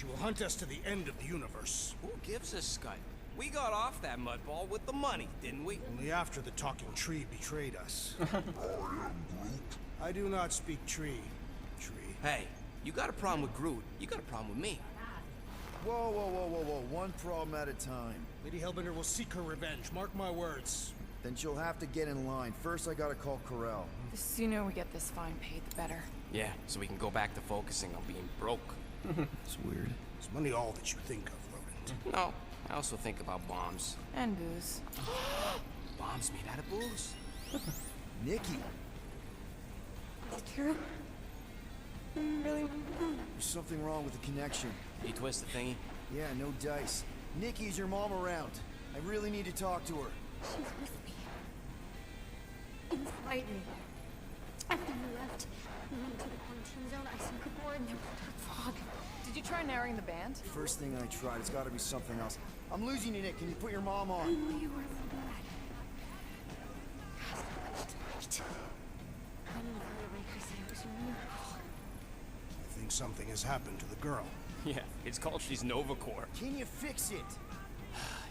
She will hunt us to the end of the universe. Who gives a scut? We got off that mudball with the money, didn't we? Only after the talking tree betrayed us. I do not speak tree. Hey, you got a problem with Groot, you got a problem with me. Whoa. One problem at a time. Lady Hellbender will seek her revenge, mark my words. Then she'll have to get in line. First, I gotta call Corel. The sooner we get this fine paid, the better. Yeah, so we can go back to focusing on being broke. It's weird. Is money all that you think of, Rodent? No, I also think about bombs. And booze. Bombs made out of booze. Nikki, Is it true? Really? there's something wrong with the connection. You twist the thingy? Yeah, no dice. Nikki, is your mom around? I really need to talk to her. She's with me. Inside me. After you left, we went to the quarantine zone. I sunk a board and there was a fog. Did you try narrowing the band? First thing I tried, it's gotta be something else. I'm losing you, Nick. Can you put your mom I on? knew you were a little bad. Tonight. When the Raker said it was a miracle. I think something has happened to the girl. Yeah, it's called she's Novacore. Can you fix it?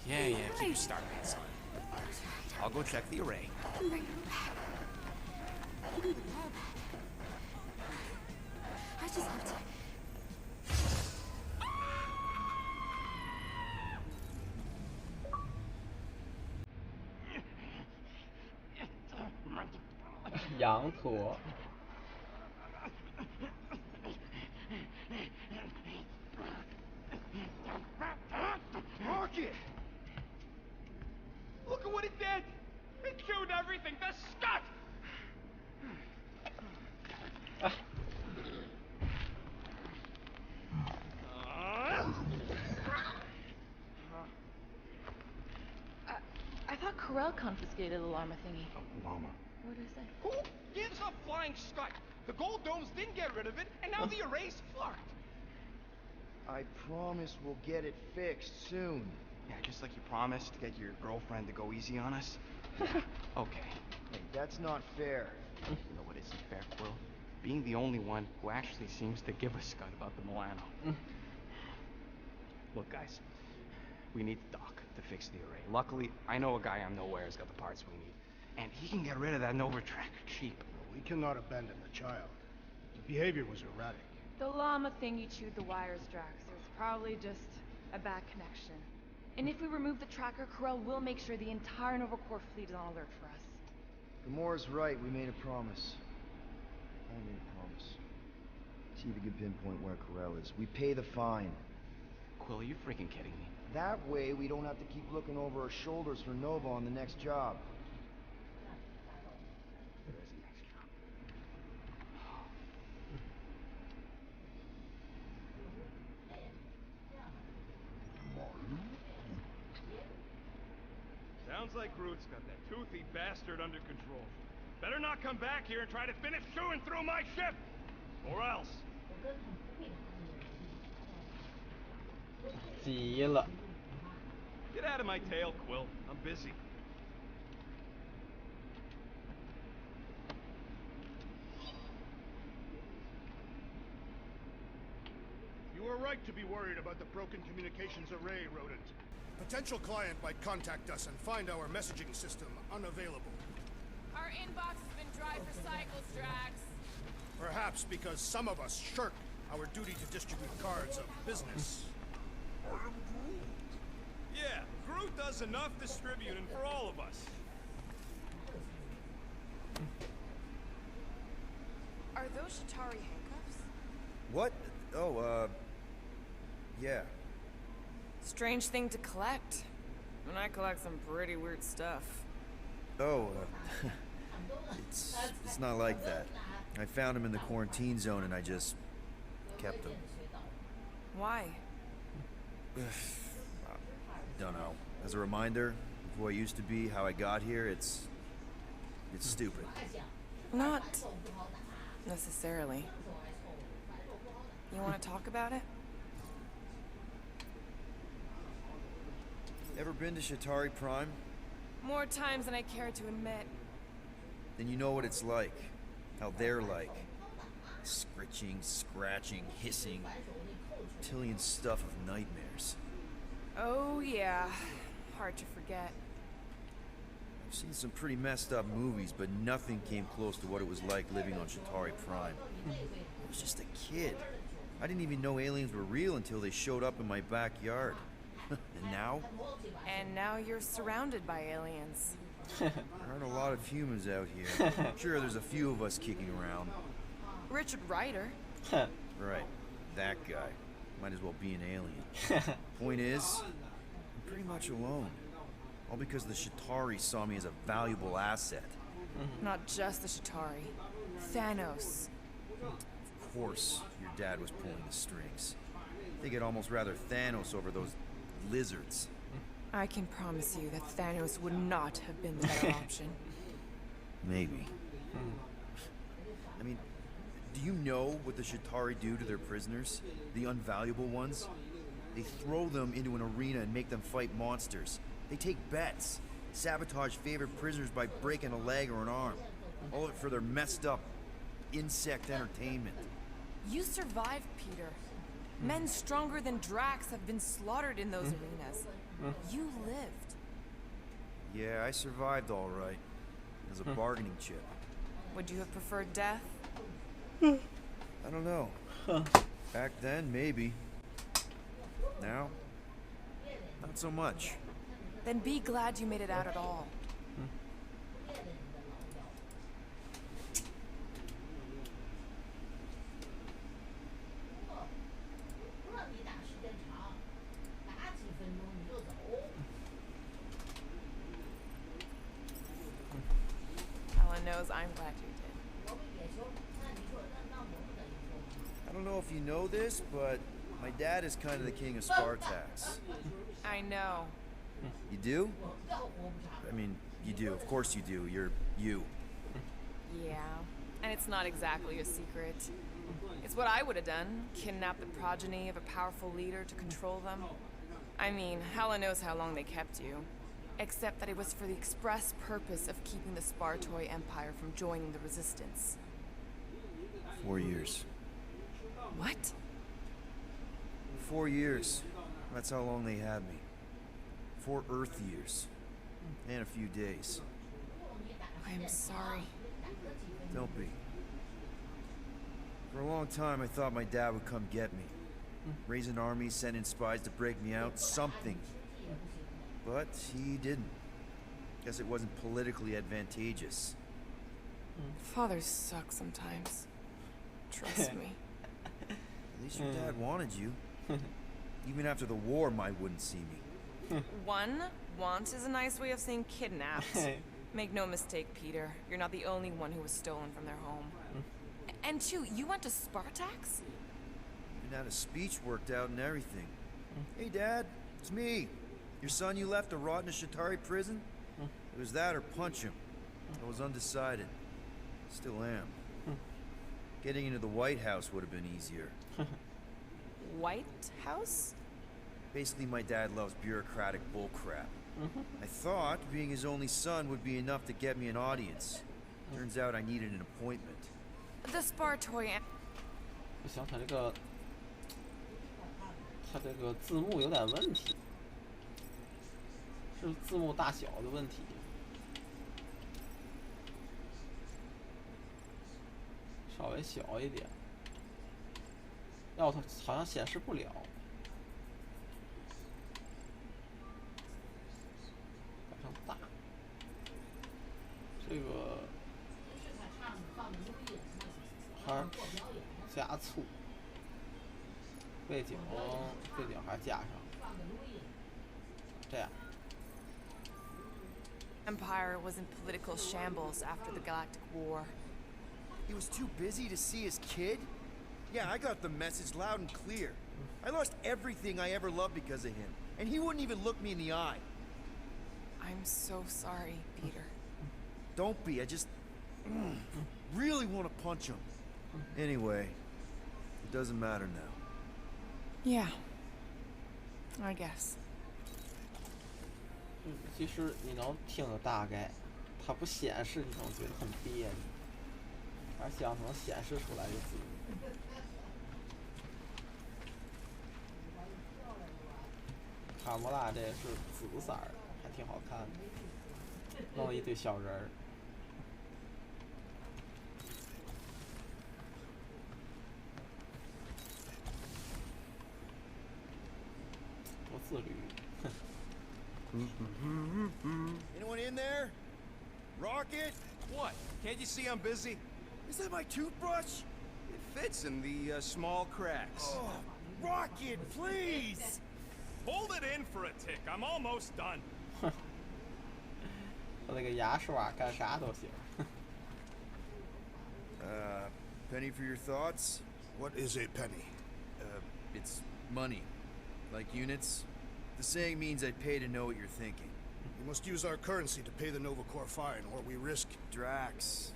Yeah, keep your start man, son. I'll go check the array. Bring her back. I just have to.羊驼。Rocket! Look at what it did! It chewed everything! The scut! I thought Corel confiscated the llama thingy. Llama. What did I say? Who gives a flying scut? The gold domes didn't get rid of it, and now the array's fucked! I promise we'll get it fixed soon. Yeah, just like you promised to get your girlfriend to go easy on us. Okay. Hey, that's not fair. You know what isn't fair, Quill? Being the only one who actually seems to give a scut about the Milano. Look, guys. We need the doc to fix the array. Luckily, I know a guy on Nowhere has got the parts we need. And he can get rid of that Nova tracker cheap. We cannot abandon the child. The behavior was erratic. The llama thingy chewed the wires, Drax. There's probably just a bad connection. And if we remove the tracker, Corel will make sure the entire Nova Corps fleet is on alert for us. Gamora's right. We made a promise. I made a promise. See if you can pinpoint where Corel is. We pay the fine. Quill, are you freaking kidding me? That way, we don't have to keep looking over our shoulders for Nova on the next job. There is a next job. Sounds like Groot's got that toothy bastard under control. Better not come back here and try to finish chewing through my ship! Or else. 急了。 Get out of my tail, Quill. I'm busy. You are right to be worried about the broken communications array, Rodent. Potential client might contact us and find our messaging system unavailable. Our inbox has been dry for cycles, Drax. Perhaps because some of us shirk our duty to distribute cards of business. Yeah, Groot does enough distributing for all of us. Are those Shatari handcuffs? What? Oh, yeah. Strange thing to collect. And I collect some pretty weird stuff. Oh, it's not like that. I found him in the quarantine zone and I just kept him. Why? Don't know. As a reminder of who I used to be, how I got here, it's stupid. Not necessarily. You want to talk about it? Ever been to Shatari Prime? More times than I care to admit. Then you know what it's like. How they're like. Scritching, scratching, hissing. Tillian stuff of nightmares. Oh, yeah. Hard to forget. I've seen some pretty messed up movies, but nothing came close to what it was like living on Chitauri Prime. I was just a kid. I didn't even know aliens were real until they showed up in my backyard. And now? And now you're surrounded by aliens. There aren't a lot of humans out here. Sure, there's a few of us kicking around. Richard Ryder. Right, that guy. Might as well be an alien. Point is, I'm pretty much alone. All because the Chitauri saw me as a valuable asset. Not just the Chitauri. Thanos. Of course, your dad was pulling the strings. I think I'd almost rather Thanos over those lizards. I can promise you that Thanos would not have been the better option. Maybe. I mean, do you know what the Chitauri do to their prisoners? The unvaluable ones? They throw them into an arena and make them fight monsters. They take bets, sabotage favorite prisoners by breaking a leg or an arm. All of it for their messed up insect entertainment. You survived, Peter. Men stronger than Drax have been slaughtered in those arenas. You lived. Yeah, I survived all right. As a bargaining chip. Would you have preferred death? I don't know. Back then, maybe. Now, not so much. Then be glad you made it out at all. Helen knows I'm glad you did. I don't know if you know this, but my dad is kind of the king of Spartax. I know. You do? I mean, you do. Of course you do. You're you. Yeah, and it's not exactly a secret. It's what I would have done, kidnap the progeny of a powerful leader to control them. I mean, Hela knows how long they kept you. Except that it was for the express purpose of keeping the Spartoi Empire from joining the Resistance. 4 years. What? 4 years. That's how long they had me. 4 Earth years. And a few days. I'm sorry. Don't be. For a long time, I thought my dad would come get me. Raise an army, send in spies to break me out, something. But he didn't. Guess it wasn't politically advantageous. Fathers suck sometimes. Trust me. At least your dad wanted you. Even after the war, Mai wouldn't see me. Want is a nice way of saying kidnapped. Make no mistake, Peter. You're not the only one who was stolen from their home. And 2, you went to Spartax? Even had a speech worked out and everything. Hey, Dad, it's me. Your son you left to rot in a Chitauri prison? It was that or punch him. I was undecided. Still am. Getting into the White House would have been easier. White House? Basically, my dad loves bureaucratic bullcrap. I thought being his only son would be enough to get me an audience. Turns out I needed an appointment. The Spartoi... 不行，它这个字幕有点问题，是字幕大小的问题。稍微小一点，要它好像显示不了。改成大，这个还是加粗，背景还加上，这样。Empire was in political shambles after the Galactic War. He was too busy to see his kid? Yeah, I got the message loud and clear. I lost everything I ever loved because of him, and he wouldn't even look me in the eye. I'm so sorry, Peter. Don't be, I just really want to punch him. Anyway, it doesn't matter now. Yeah, I guess. 其实你能听得大概，它不显示，你总觉得很别扭。还是希望它能显示出来就字幕。卡莫拉这是紫色儿的，还挺好看的，弄了一堆小人儿。多自律。Anyone in there? Rocket? What? Can't you see I'm busy? Is that my toothbrush? It fits in the small cracks. Oh, Rocket, please! Hold it in for a tick. I'm almost done. 和那个牙刷干啥都行。Penny for your thoughts? What is a penny? It's money. Like units. The saying means I pay to know what you're thinking. We must use our currency to pay the Nova Corps fine, or we risk... Drax.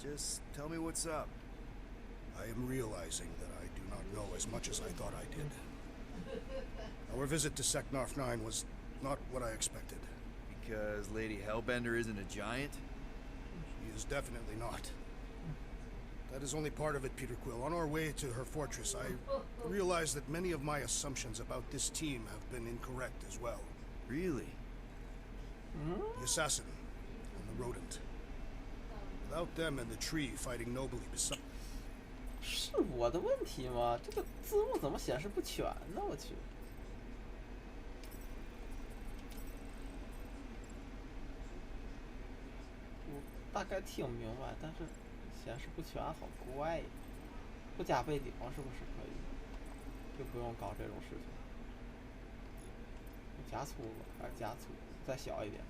Just tell me what's up. I am realizing that I do not know as much as I thought I did. Our visit to Seknarf 9 was not what I expected. Because Lady Hellbender isn't a giant? She is definitely not. That is only part of it, Peter Quill. On our way to her fortress, I realized that many of my assumptions about this team have been incorrect as well. Really? The assassin and the rodent. Without them and the tree fighting nobly beside... 是我的问题吗？这个字幕怎么显示不全呢？我去。我大概听明白，但是显示不全，好怪呀！不加背景是不是可以？就不用搞这种事情。加粗吧，还是加粗？再小一点。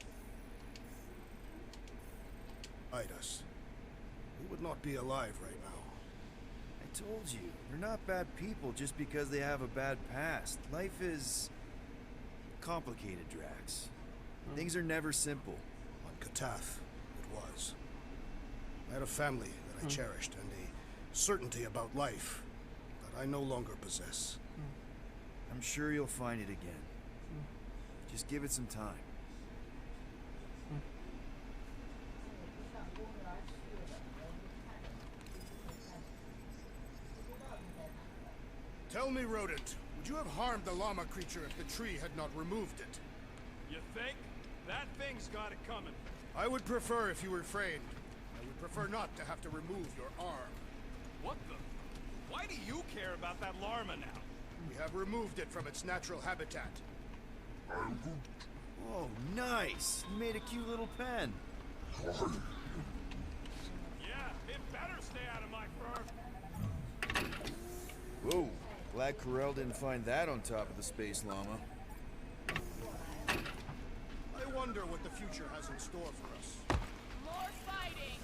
Hide us. We would not be alive right now. I told you, they're not bad people just because they have a bad past. Life is complicated, Drax. Things are never simple. On Katath, it was. I had a family that I cherished and a certainty about life that I no longer possess. I'm sure you'll find it again. Just give it some time. Tell me, Rodent, would you have harmed the llama creature if the tree had not removed it? You think? That thing's got it coming. I would prefer if you refrained. I would prefer not to have to remove your arm. What the? Why do you care about that llama now? We have removed it from its natural habitat. Oh, nice! You made a cute little pen. Yeah, it better stay out of my fur. Whoa, glad Carell didn't find that on top of the space llama. I wonder what the future has in store for us. More fighting!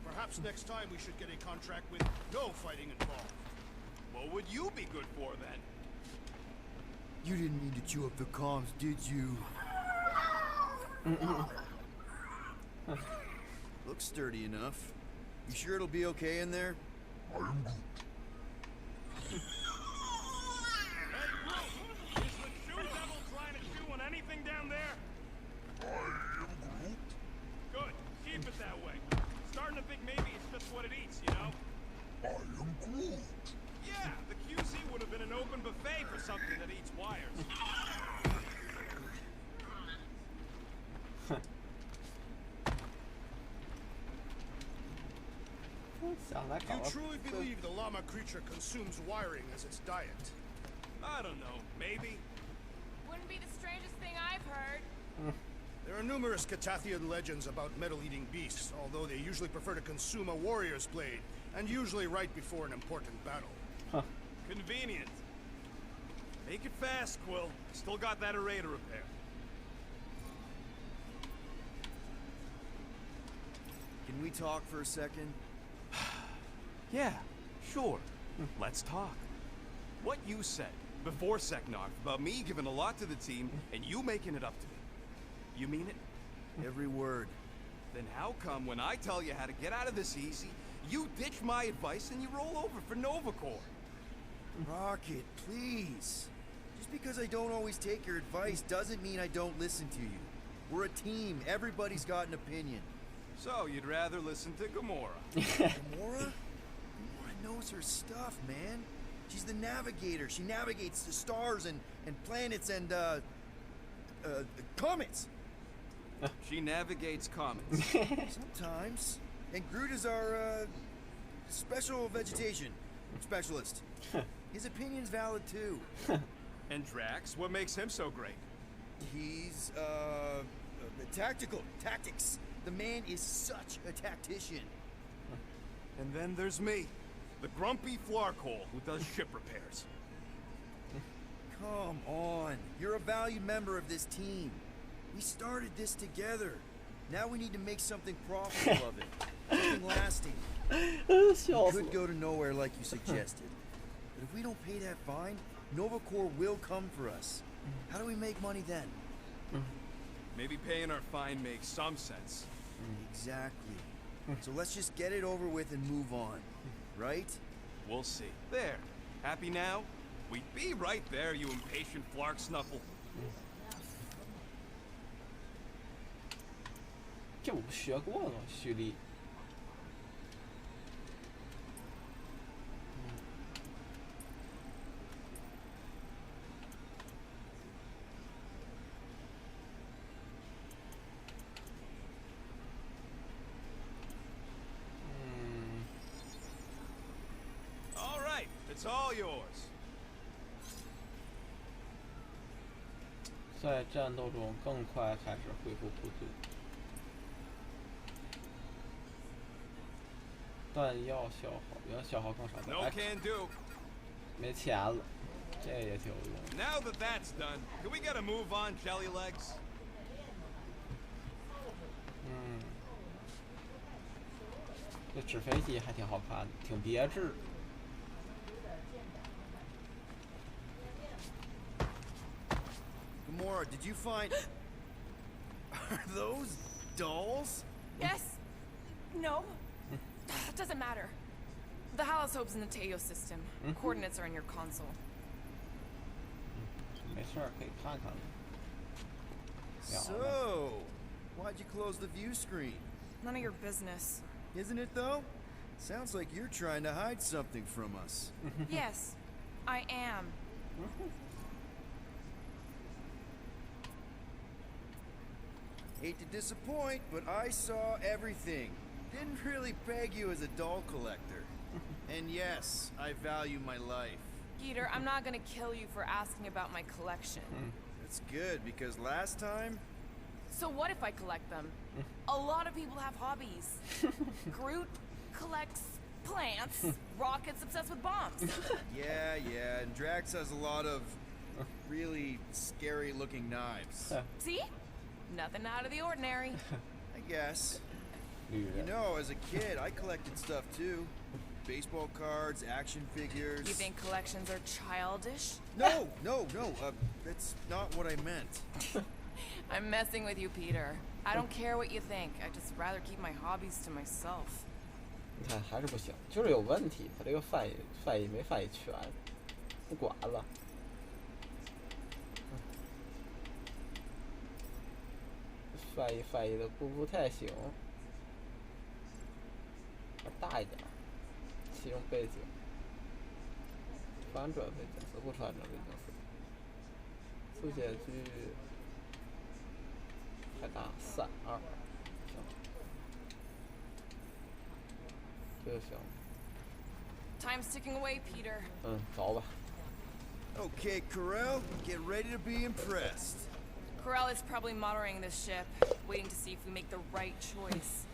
Perhaps next time we should get a contract with no fighting involved. What would you be good for then? You didn't mean to chew up the comms, did you? Looks sturdy enough. You sure it'll be okay in there? Hey, Groot! Is the shoe devil trying to chew on anything down there? Good. Keep it that way. Starting to think maybe it's just what it eats, you know? Yeah, the QC would have been an open buffet for something that eats wires. Do you truly believe the llama creature consumes wiring as its diet? I don't know. Maybe. Wouldn't be the strangest thing I've heard. There are numerous Catathian legends about metal-eating beasts, although they usually prefer to consume a warrior's blade, and usually right before an important battle. Convenient. Make it fast, Quill. Still got that array to repair. Can we talk for a second? Yeah, sure. Let's talk. What you said before Seknarf about me giving a lot to the team and you making it up to me. You mean it? Every word. Then how come when I tell you how to get out of this easy, you ditch my advice and you roll over for Nova Corps? Rocket, please. Just because I don't always take your advice doesn't mean I don't listen to you. We're a team. Everybody's got an opinion. So you'd rather listen to Gamora? Gamora? Gamora knows her stuff, man. She's the navigator. She navigates the stars and planets and comets. She navigates comets. Sometimes. And Groot is our special vegetation specialist. His opinion's valid too. And Drax, what makes him so great? He's tactics. The man is such a tactician. And then there's me, the grumpy flarkhole who does ship repairs. Come on, you're a valued member of this team. We started this together. Now we need to make something profitable of it. Something lasting. We could go to nowhere like you suggested. But if we don't pay that fine, Nova Corps will come for us. How do we make money then? Maybe paying our fine makes some sense. Exactly. So let's just get it over with and move on. Right? We'll see. There. Happy now? We'd be right there, you impatient flark snuffle. 这我不学过吗？蓄力。All right, it's all yours. 在战斗中更快开始恢复部队。弹药消耗，要消耗更少的 No can do. 没钱了，这也挺有用。 Now that that's done, can we get a move on, Jelly Legs? 这纸飞机还挺好看的，挺别致。Gamora, did you find... Are those dolls? Yes. No. Doesn't matter. The Halosope's in the Teo system. Coordinates are in your console. 没事儿，可以看看。 So, why'd you close the view screen? None of your business. Isn't it though? Sounds like you're trying to hide something from us. Yes, I am. Hate to disappoint, but I saw everything. Didn't really peg you as a doll collector. And yes, I value my life. Peter, I'm not gonna kill you for asking about my collection. That's good, because last time... So what if I collect them? A lot of people have hobbies. Groot collects plants. Rocket's obsessed with bombs. Yeah, and Drax has a lot of really scary-looking knives. See? Nothing out of the ordinary. I guess. You know, as a kid, I collected stuff too. Baseball cards, action figures... You think collections are childish? No, that's not what I meant. I'm messing with you, Peter. I don't care what you think. I'd just rather keep my hobbies to myself. 你看还是不行，就是有问题。他这个翻译没翻译全，不管了。翻译的不太行。大一点，其中背景，反转背景色，不反转背景色，速写距太大，3:2，行，这就行。Time's ticking away, Peter. 走吧。Okay, Carell, get ready to be impressed. Corell is probably monitoring this ship, waiting to see if we make the right choice.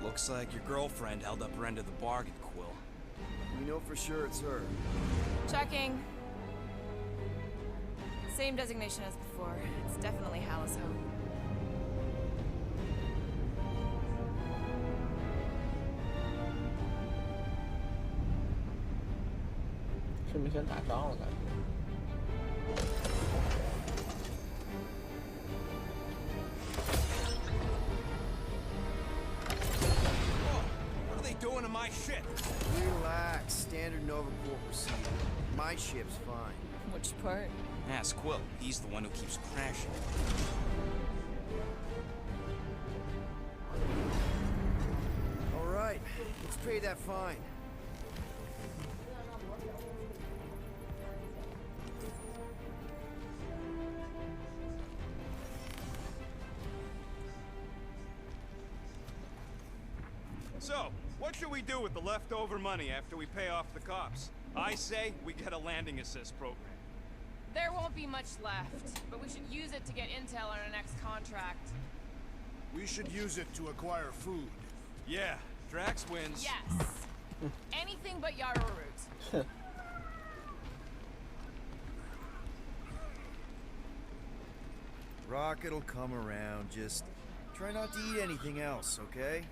Looks like your girlfriend held up her end of the bargain, Quill. We know for sure it's her. Checking. Same designation as before. It's definitely Halosope. 是不是先打仗了感觉？ my ship. Relax. Standard Nova Corps procedure. My ship's fine. Which part? Ask Quill. He's the one who keeps crashing. All right. Let's pay that fine. So, what should we do with the leftover money after we pay off the cops? I say we get a landing assist program. There won't be much left, but we should use it to get intel on our next contract. We should use it to acquire food. Yeah, Drax wins. Yes. Anything but Yarrow root. Rocket'll come around. Just try not to eat anything else, okay?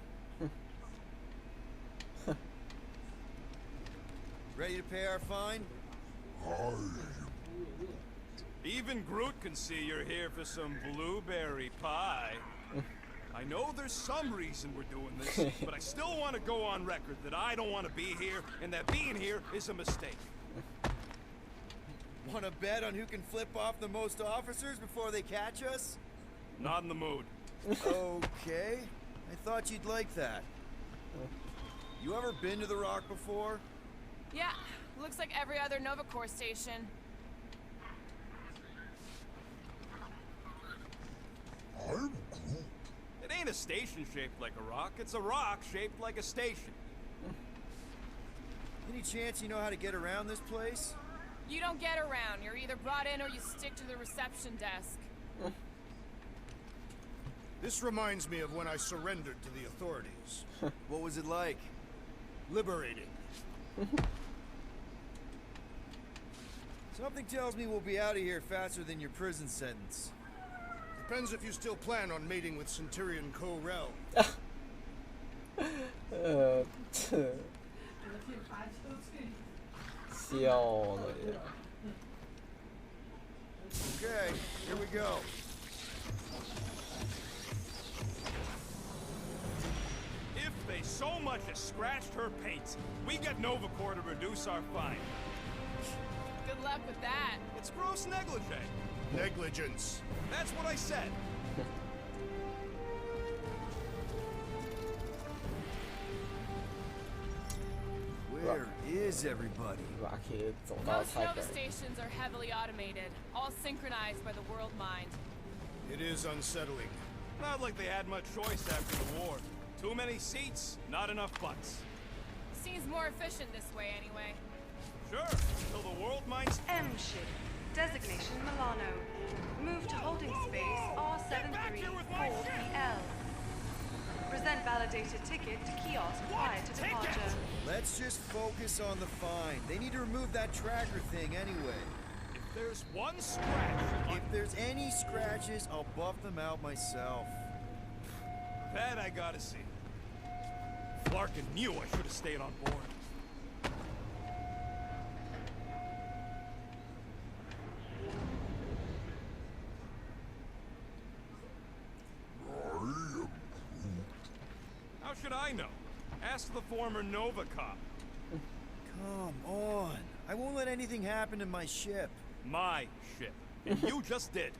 Ready to pay our fine? Even Groot can see you're here for some blueberry pie. I know there's some reason we're doing this, but I still want to go on record that I don't want to be here, and that being here is a mistake. Want to bet on who can flip off the most officers before they catch us? Not in the mood. Okay. I thought you'd like that. You ever been to the Rock before? Yeah, looks like every other Nova Corps station. It ain't a station shaped like a rock, it's a rock shaped like a station. Any chance you know how to get around this place? You don't get around. You're either brought in or you stick to the reception desk. This reminds me of when I surrendered to the authorities. What was it like? Liberating. Something tells me we'll be out of here faster than your prison sentence. Depends if you still plan on mating with Centurion Ko-Rel. Okay, here we go. If they so much as scratched her paint, we get Nova Corps to reduce our fine. Good luck with that. It's gross negligee. Negligence. That's what I said. Where is everybody? Most Nova stations are heavily automated, all synchronized by the world mind. It is unsettling. Not like they had much choice after the war. Too many seats, not enough butts. Seems more efficient this way anyway. Sure, until the world minds. M ship. Designation Milano. Move to holding space R734PL. Present validated ticket to kiosk prior to departure. Let's just focus on the fine. They need to remove that tracker thing anyway. If there's one scratch If there's any scratches, I'll buff them out myself. that I gotta see. Flarkin knew I should have stayed on board. How should I know? Ask the former Nova cop. Come on. I won't let anything happen to my ship. My ship. And you just did.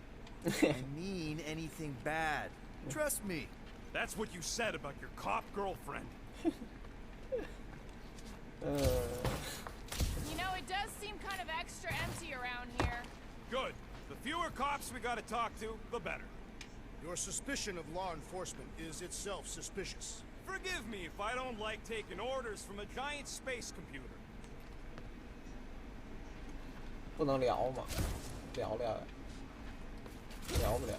I mean anything bad. Trust me. That's what you said about your cop girlfriend. You know, it does seem kind of extra empty around here. Good. The fewer cops we gotta talk to, the better. Your suspicion of law enforcement is itself suspicious. Forgive me if I don't like taking orders from a giant space computer. 不能聊吗？聊聊呀，聊不了。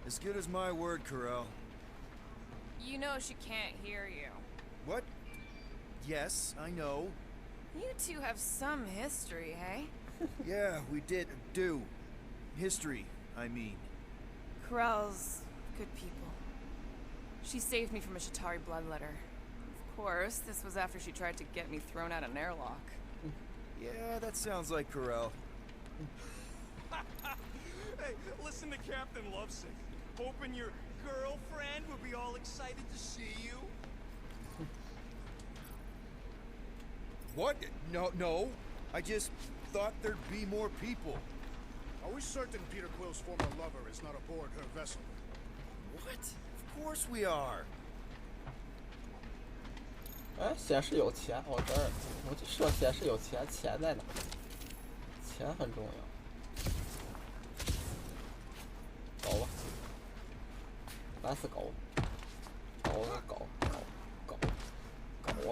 As good as my word, Carell. You know she can't hear you. What? Yes, I know. You two have some history, hey? Yeah, we did do. History, I mean. Corell's good people. She saved me from a Shatari bloodletter. Of course, this was after she tried to get me thrown out an airlock. Yeah, that sounds like Carell. Hey, listen to Captain Lovesick. Hoping your girlfriend would be all excited to see you. What? No. I just thought there'd be more people. Are we certain Peter Quill's former lover is not aboard her vessel? What? Of course we are. 哎，显示有钱，我这儿我就说显示有钱，钱在哪？钱很重要。搞吧，烦死搞了，搞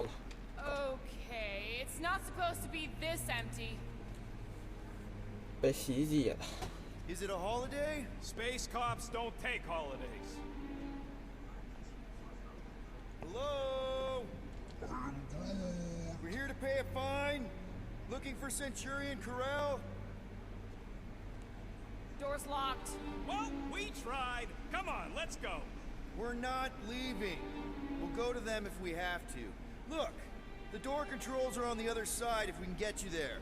了。 Okay, it's not supposed to be this empty. 被洗衣机了。 Is it a holiday? Space cops don't take holidays. Hello? We're here to pay a fine. Looking for Centurion Corral? Door's locked. Well, we tried. Come on, let's go. We're not leaving. We'll go to them if we have to. Look, the door controls are on the other side if we can get you there.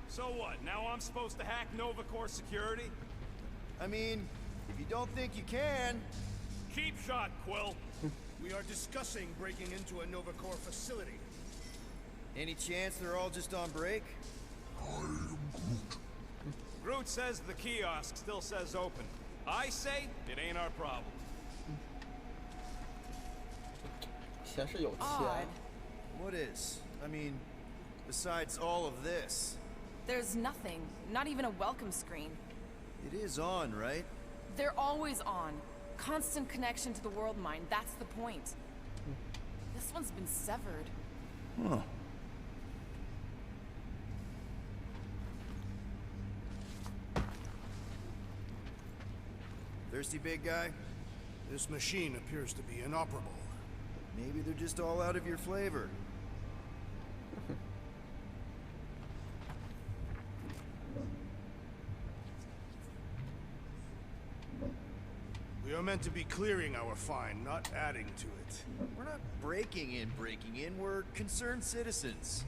So what? Now I'm supposed to hack Nova Corps security? I mean, if you don't think you can... Cheap shot, Quill. We are discussing breaking into a Nova Corps facility. Any chance they're all just on break? Groot says the kiosk still says open. I say it ain't our problem. 显示有钱。 Odd. What is? I mean, besides all of this. There's nothing. Not even a welcome screen. It is on, right? They're always on. Constant connection to the world mine. That's the point. This one's been severed. Huh. Thirsty, big guy? This machine appears to be inoperable. Maybe they're just all out of your flavor. We are meant to be clearing our fine, not adding to it. We're not breaking in. We're concerned citizens.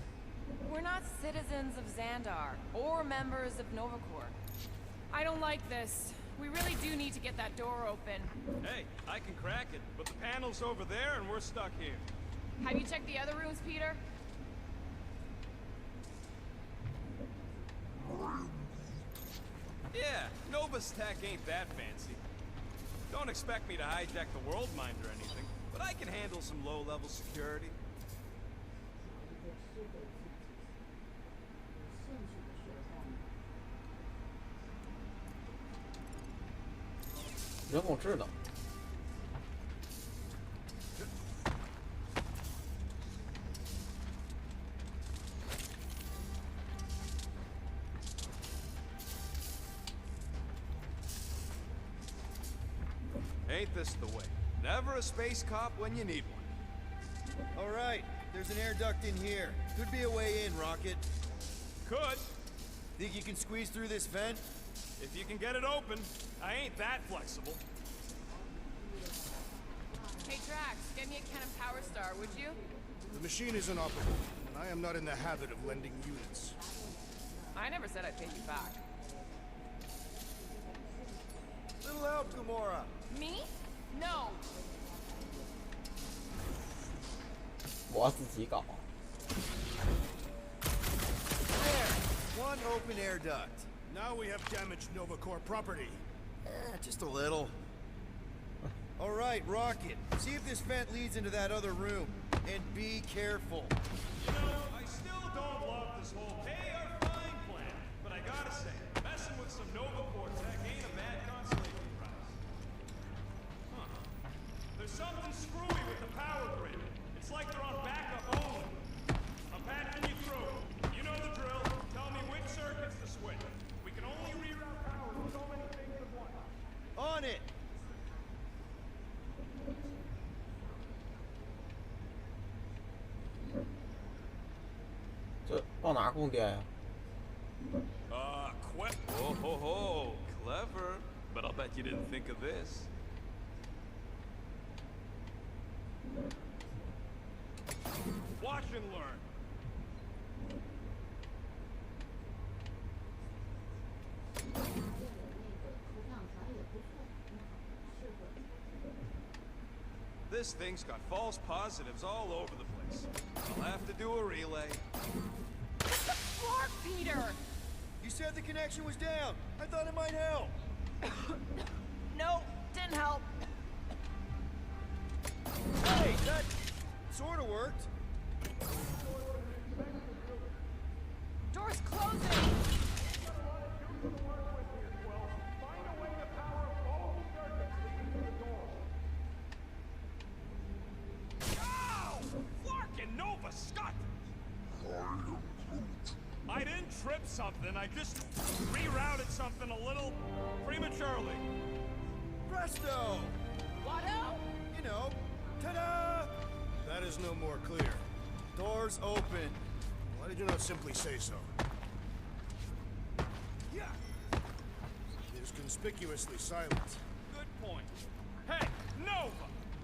We're not citizens of Xandar, or members of Nova Corps. I don't like this. We really do need to get that door open. Hey, I can crack it, but the panel's over there and we're stuck here. Have you checked the other rooms, Peter? Yeah, Nova's tech ain't that fancy. Don't expect me to hijack the world mind or anything, but I can handle some low-level security. Rong 工智能。 Ain't this the way? Never a space cop when you need one. All right, there's an air duct in here. Could be a way in, Rocket. Could, Think you can squeeze through this vent? if you can get it open. I ain't that flexible. Hey, Drax, get me a can of Power Star, would you? The machine is inoperable, and I am not in the habit of lending units. I never said I'd pay you back. Little help, Gamora. Me? No. 我自己搞。 There, one open air duct. Now we have damaged Nova Corps property. Just a little. All right, Rocket. See if this vent leads into that other room. And be careful. You know, I still don't love this whole pay or fine plan, but I gotta say, messing with some Nova Corps tech ain't a bad consolation prize. Huh. There's something screwy with the power grid. It's like they're on backup only. I'm patching you through. You know the drill. Tell me which circuits to switch. We can only reroute power to so many things at once. On it.这往哪儿供电呀？ Oh ho ho, clever. But I'll bet you didn't think of this. Watch and learn. This thing's got false positives all over the place. I'll have to do a relay. Floor, Peter! You said the connection was down. I thought it might help. No, didn't help. Hey, that sort of worked. Door's closing! Ow! Flarkin' Nova Scott! I didn't trip something, I just rerouted something a little prematurely. Presto! Watto? You know, ta-da! That is no more clear. Doors open. Why did you not simply say so? Yeah, It is conspicuously silent. good point. Hey, Nova!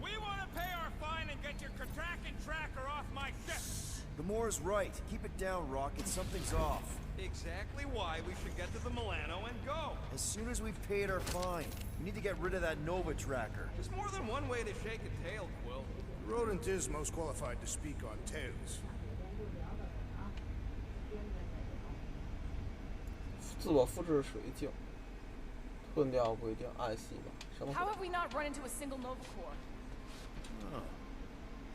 We want to pay our fine and get your Kraken tracker off my ship! Gamora's right. Keep it down, Rocket. Something's off. Exactly why we should get to the Milano and go. As soon as we've paid our fine, we need to get rid of that Nova tracker. There's more than one way to shake a tail, Quill. The rodent is most qualified to speak on tails. 自我复制水晶，吞掉不一定，按系吧。什么 How 鬼？ have we not run into a single Nova Corps? Huh.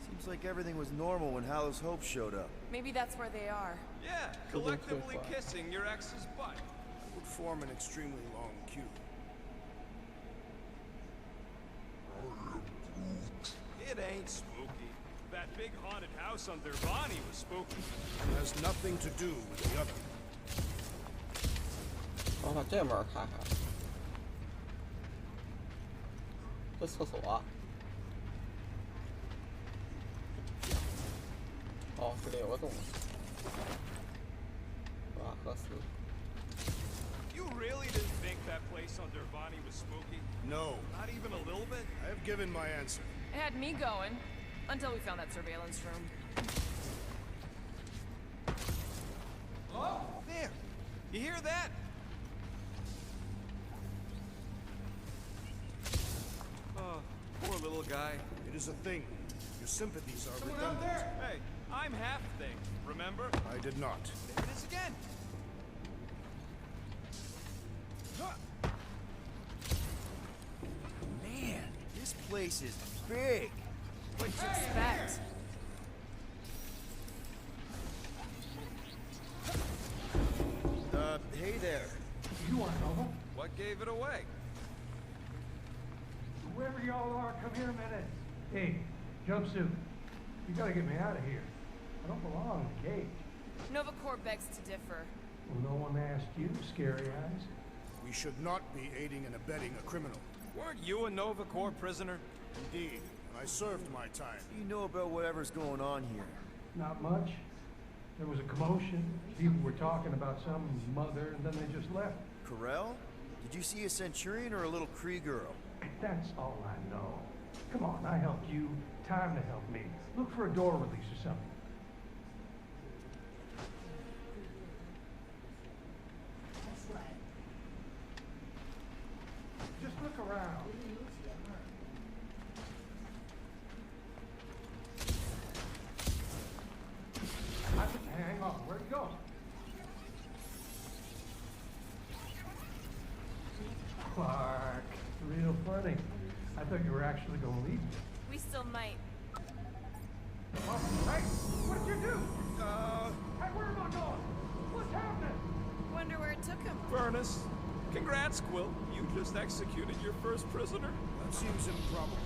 Seems like everything was normal when Hallows Hope showed up. Maybe that's where they are. Yeah, collectively kissing your ex's butt. It would form an extremely long queue. It ain't spooky. That big haunted house on Dervani was spooky. It has nothing to do with the other. 我把这门开开。这厕所啊。哦，这里有个洞。瓦克斯。 You really didn't think that place on Dervani was spooky? No, Not even a little bit? I have given my answer. It had me going, until we found that surveillance room. Oh, there. You hear that? Oh, poor little guy. It is a thing. Your sympathies are Someone out redundant. there? Hey, I'm half thing, remember? I did not. There it is again. Man, this place is big. What'd you expect? Hey there. You want Nova? What gave it away? Whoever y'all are, come here a minute. Hey, jumpsuit. You gotta get me out of here. I don't belong in the cage. Nova Corps begs to differ. Well, no one asked you, scary eyes. We should not be aiding and abetting a criminal. Weren't you a Nova Corps prisoner? Indeed, I served my time. You know about whatever's going on here. Not much. There was a commotion. People were talking about some mother, and then they just left. Corel? Did you see a Centurion or a little Kree girl? That's all I know. Come on, I helped you. Time to help me. Look for a door release or something. Just look around. Hang on, where'd you go? Clark, real funny. I thought you were actually going to leave me. We still might. Oh, hey, what did you do? Hey, where am I going? What's happening? Wonder where it took him. Furnace. Congrats, Quill. You just executed your first prisoner. That seems improbable.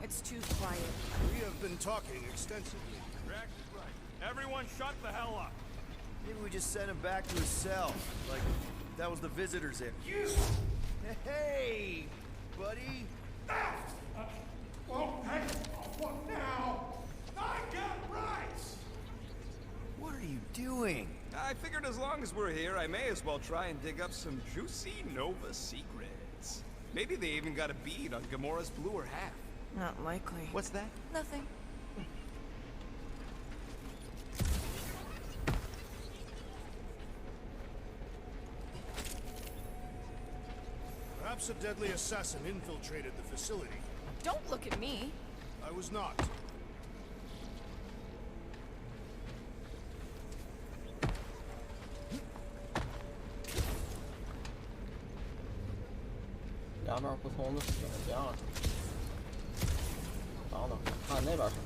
It's too quiet. We have been talking extensively. Rex is right. Everyone shut the hell up. Maybe we just sent him back to his cell. Like, that was the visitor's area. You! Hey, buddy. Oh, hey, what now? I got rights! What are you doing? I figured as long as we're here, I may as well try and dig up some juicy Nova secrets. Maybe they even got a bead on Gamora's bluer half. Not likely. What's that? Nothing. Perhaps a deadly assassin infiltrated the facility. Don't look at me. I was not. 两面不同的景象。等等，看那边什么？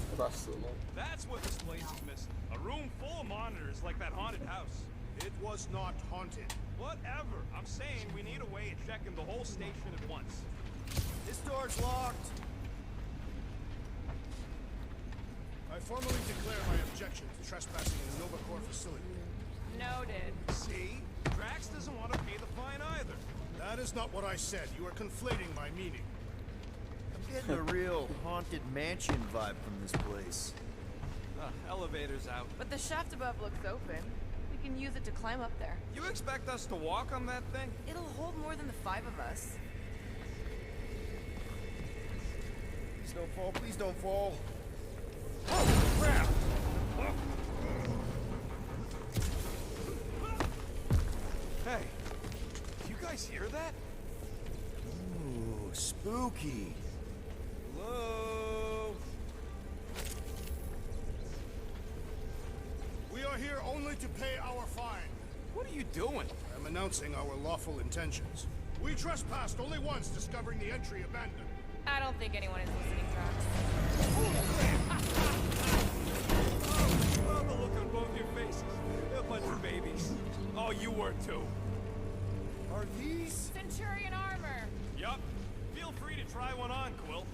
这边死路。 That's what this place is missing. A room full of monitors like that haunted house. It was not haunted. Whatever. I'm saying we need a way of checking the whole station at once. This door's locked. I formally declare my objection to trespassing in the Nova Corps facility. Noted. See? Drax doesn't want to pay the fine either. That is not what I said. You are conflating my meaning. I'm getting a real haunted mansion vibe from this place. Elevator's out. But the shaft above looks open. We can use it to climb up there. You expect us to walk on that thing? It'll hold more than the 5 of us. Please don't fall, please don't fall. Oh, crap! Hey, you guys hear that? Ooh, spooky. Hello? We are here only to pay our fine. What are you doing? I'm announcing our lawful intentions. We trespassed only once, discovering the entry abandoned. I don't think anyone is listening, Drax. Oh, the look on both your faces. They're a bunch of babies. Oh, you were too. Are these? Centurion armor! Yup. Feel free to try one on, Quill.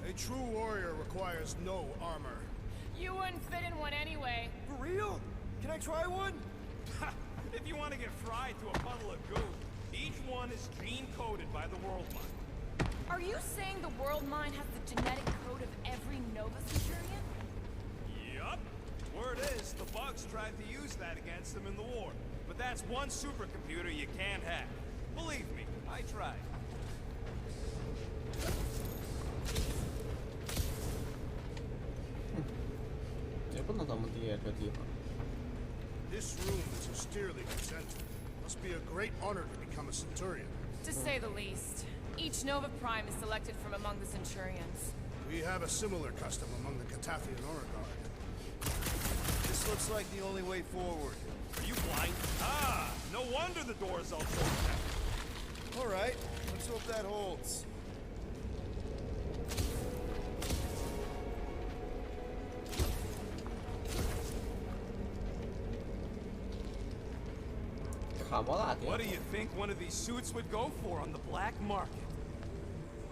A true warrior requires no armor. You wouldn't fit in one anyway. For real? Can I try one? If you want to get fried to a puddle of goo, each one is gene-coded by the World Mind. Are you saying the World Mind has the genetic code of every Nova Centurion? Yup. Word is, the Bugs tried to use that against them in the war. But that's one supercomputer you can't hack. Believe me, I tried. This room is austerely presented. Must be a great honor to become a Centurion. To say the least. Each Nova Prime is selected from among the Centurions. We have a similar custom among the Catathian Honor Guard. This looks like the only way forward. Are you blind? Ah, no wonder the door's all choked out. All right, let's hope that holds. What do you think one of these suits would go for on the black market?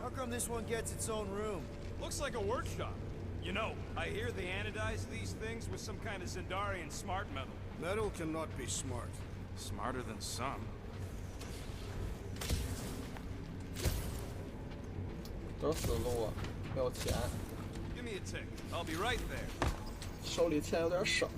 How come this one gets its own room? Looks like a workshop. You know, I hear they anodize these things with some kind of Zendarian smart metal. Metal cannot be smart. Smarter than some. Give me a tick. I'll be right there. 手里钱有点少。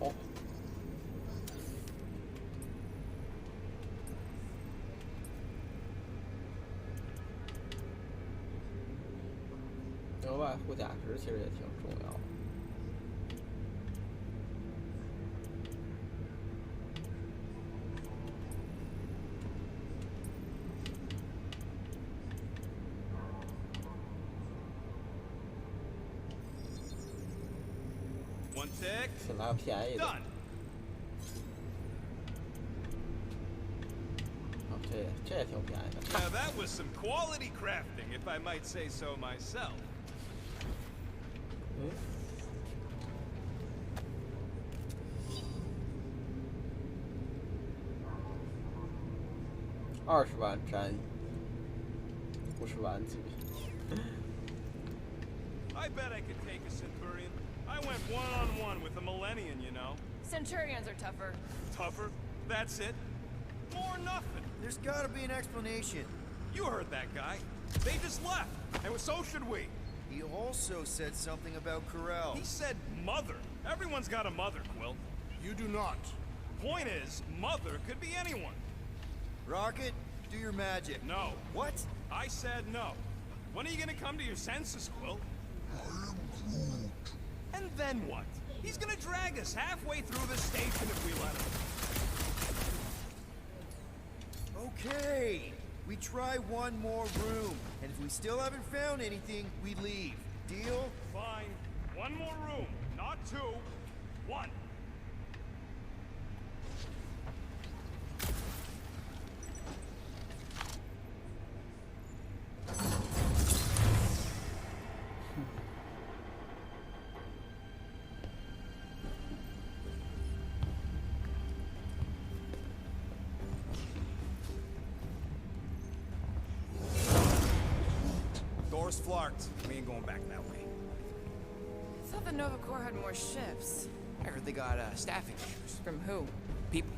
额外附加值其实也挺重要的。One tick. 先拿个便宜的。 Done. 这也挺便宜的。 Now that was some quality crafting, if I might say so myself. 20万战役，50万级。 I bet I could take a Centurion. I went one-on-one with a Millennium, you know. Centurions are tougher. Tougher? That's it? More nothing. There's gotta be an explanation. You heard that guy. They just left, and so should we. He also said something about Corral. He said mother. Everyone's got a mother, Quill. You do not. Point is, mother could be anyone. Rocket, do your magic. No. What? I said no. When are you gonna come to your senses, Quill? And then what? He's gonna drag us halfway through the station if we let him. Okay. We try one more room, and if we still haven't found anything, we leave. Deal? Fine. One more room. Not two. One. Door's flarked. We ain't going back that way. I thought the Nova Corps had more ships. I heard they got staffing issues. From who? People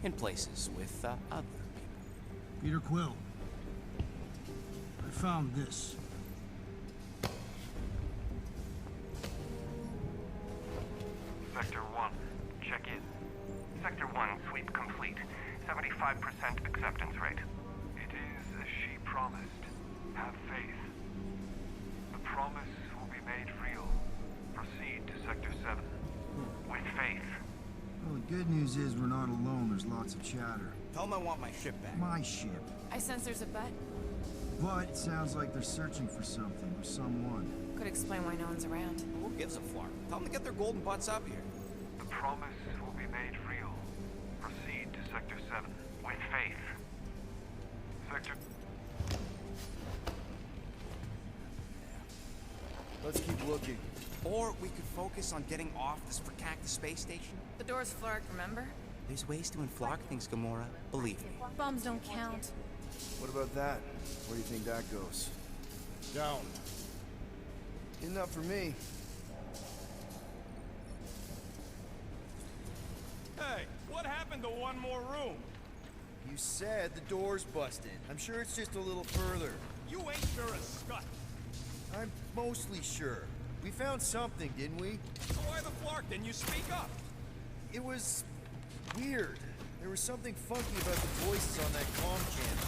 in places with other people. Peter Quill. I found this. Sector 1, check in. Sector 1, sweep complete. 75% acceptance rate. It is as she promised. Have faith. The promise will be made real. Proceed to Sector 7. With faith. Well, the good news is we're not alone. There's lots of chatter. Tell them I want my ship back. My ship. I sense there's a bet. But it sounds like they're searching for something or someone. Could explain why no one's around. Who gives a flark? Tell them to get their golden butts up here. The promise will be made real. Proceed to Sector 7. With faith. Sector... Let's keep looking. Or we could focus on getting off this fracactus space station. The door's flarked, remember? There's ways to inflark things, Gamora. Believe me. Bombs don't count. What about that? Where do you think that goes? Down. Enough for me. Hey, what happened to one more room? You said the door's busted. I'm sure it's just a little further. You ain't sure as scut. I'm mostly sure. We found something, didn't we? So why the flark? Didn't you speak up? It was weird. There was something funky about the voices on that comm channel.